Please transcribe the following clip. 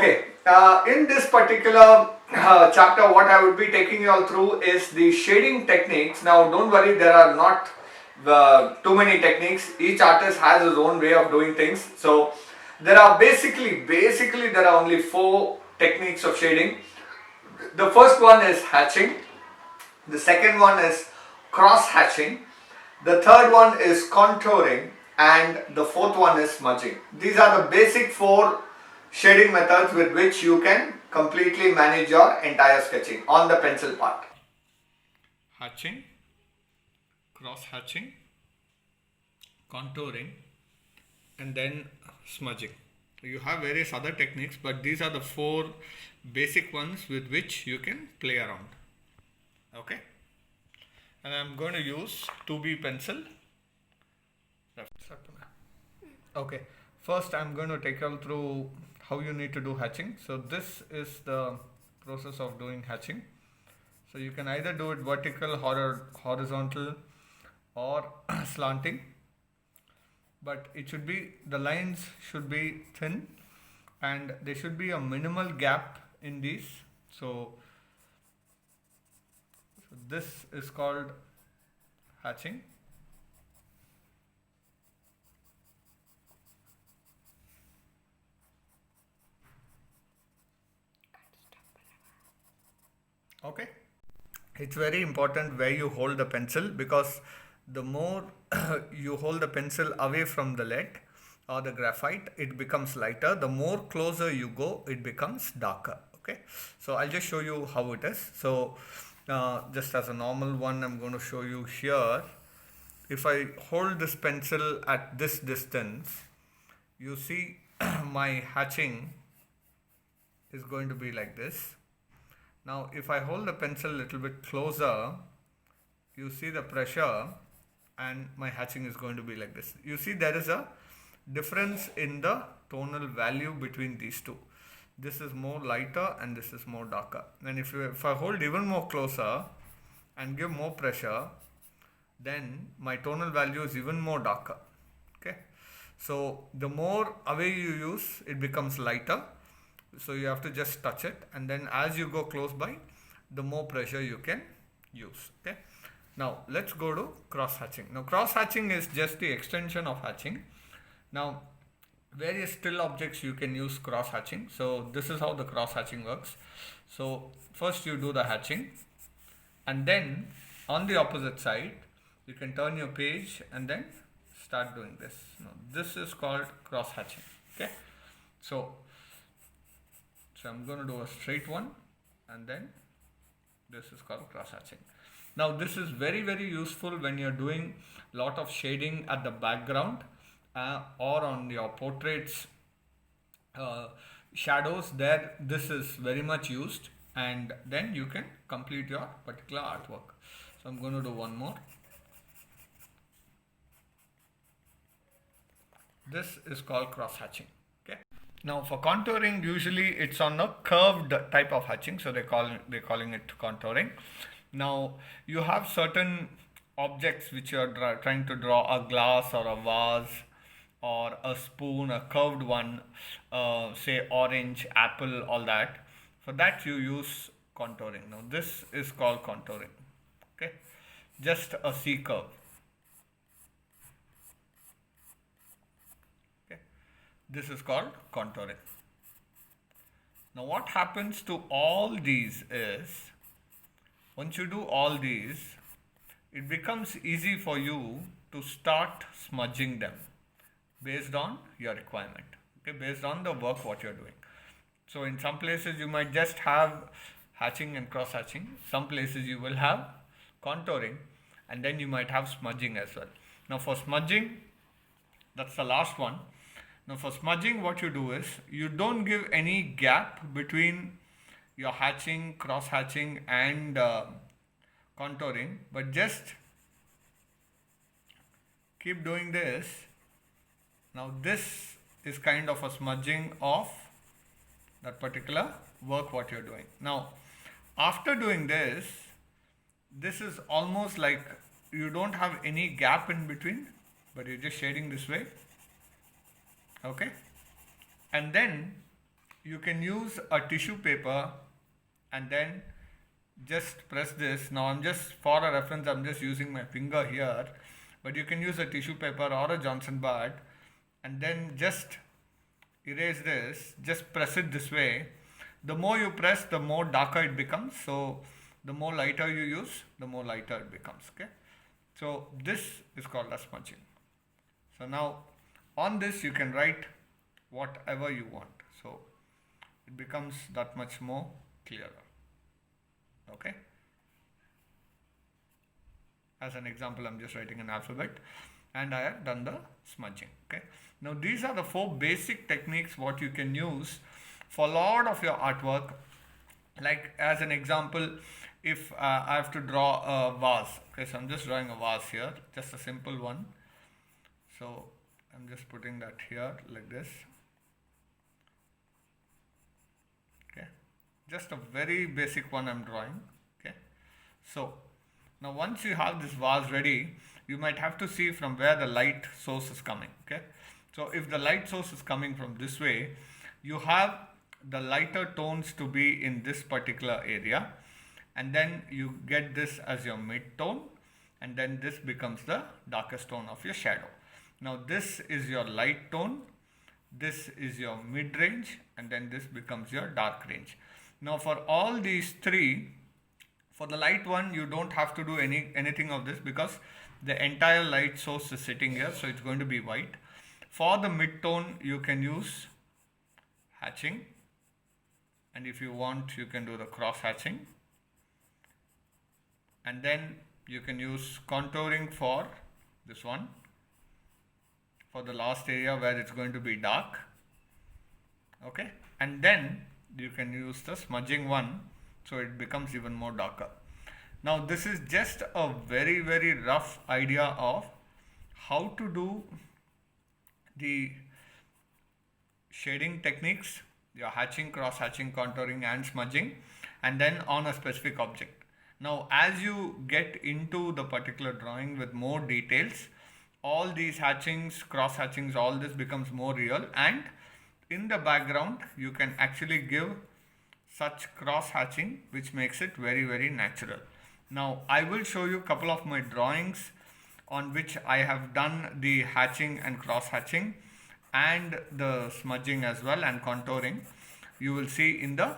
Okay, in this particular chapter, what I would be taking you all through is the shading techniques. Now, don't worry, there are not too many techniques. Each artist has his own way of doing things. So, there are basically, there are only four techniques of shading. The first one is hatching. The second one is cross hatching. The third one is contouring, and the fourth one is smudging. These are the basic four shading methods with which you can completely manage your entire sketching on the pencil part. Hatching, cross hatching, contouring, and then smudging. You have various other techniques, but these are the four basic ones with which you can play around. Okay, and I'm going to use 2B pencil. Okay, first I'm going to take you through how you need to do hatching. So this is the process of doing hatching. So you can either do it vertical or horizontal or slanting, but it should be, the lines should be thin and there should be a minimal gap in these. So this is called hatching. Okay, it's very important where you hold the pencil, because the more you hold the pencil away from the lead or the graphite, it becomes lighter. The more closer you go, it becomes darker. Okay, so I'll just show you how it is. So just as a normal one, I'm going to show you here. If I hold this pencil at this distance, you see my hatching is going to be like this. Now if I hold the pencil a little bit closer, you see the pressure and my hatching is going to be like this. You see there is a difference in the tonal value between these two. This is more lighter and this is more darker. And if I hold even more closer and give more pressure, then my tonal value is even more darker. Okay, so the more away you use, it becomes lighter. So you have to just touch it, and then as you go close by, the more pressure you can use. Okay, now let's go to cross hatching. Now cross hatching is just the extension of hatching. Now various still objects you can use cross hatching. So this is how the cross hatching works. So first you do the hatching, and then on the opposite side you can turn your page and then start doing this. Now this is called cross hatching. Okay, so I'm going to do a straight one, and then this is called cross hatching. Now this is very useful when you're doing lot of shading at the background or on your portraits, shadows. There this is very much used, and then you can complete your particular artwork. So I'm going to do one more. This is called cross hatching. Okay. Now for contouring, usually it's on a curved type of hatching, so they're calling it contouring. Now you have certain objects which you are trying to draw, a glass or a vase or a spoon, a curved one, say orange, apple, all that. For that you use contouring. Now this is called contouring. Okay, just a C curve. This is called contouring. Now what happens to all these is, once you do all these, it becomes easy for you to start smudging them based on your requirement. Okay, based on the work what you're doing. So in some places you might just have hatching and cross hatching. Some places you will have contouring, and then you might have smudging as well. Now for smudging, that's the last one. Now for smudging, what you do is, you don't give any gap between your hatching, cross hatching and contouring, but just keep doing this. Now this is kind of a smudging of that particular work what you're doing. Now after doing this, this is almost like you don't have any gap in between, but you're just shading this way. Okay, and then you can use a tissue paper and then just press this. Now I'm just, for a reference, I'm just using my finger here, but you can use a tissue paper or a Johnson bar and then just erase this, just press it this way. The more you press, the more darker it becomes. So the more lighter you use, the more lighter it becomes. Okay, so this is called as smudging. So now on this you can write whatever you want, so it becomes that much more clearer. Okay, as an example, I'm just writing an alphabet and I have done the smudging. Okay, now these are the 4 basic techniques what you can use for a lot of your artwork. Like as an example, if I have to draw a vase, okay, so I'm just drawing a vase here, just a simple one. So I'm just putting that here like this. Okay, just a very basic one I'm drawing. Okay, so now once you have this vase ready, you might have to see from where the light source is coming. Okay, so if the light source is coming from this way, you have the lighter tones to be in this particular area, and then you get this as your mid tone, and then this becomes the darkest tone of your shadow. Now this is your light tone, this is your mid range, and then this becomes your dark range. Now for all these 3, for the light one, you don't have to do anything of this because the entire light source is sitting here, so it's going to be white. For the mid tone, you can use hatching, and if you want, you can do the cross hatching, and then you can use contouring for this one, for the last area where it's going to be dark. Okay, and then you can use the smudging one, so it becomes even more darker. Now this is just a very rough idea of how to do the shading techniques, your hatching, cross hatching, contouring and smudging, and then on a specific object. Now as you get into the particular drawing with more details, all these hatchings, cross hatchings, all this becomes more real, and in the background you can actually give such cross hatching which makes it very natural. Now I will show you a couple of my drawings on which I have done the hatching and cross hatching and the smudging as well and contouring. You will see in the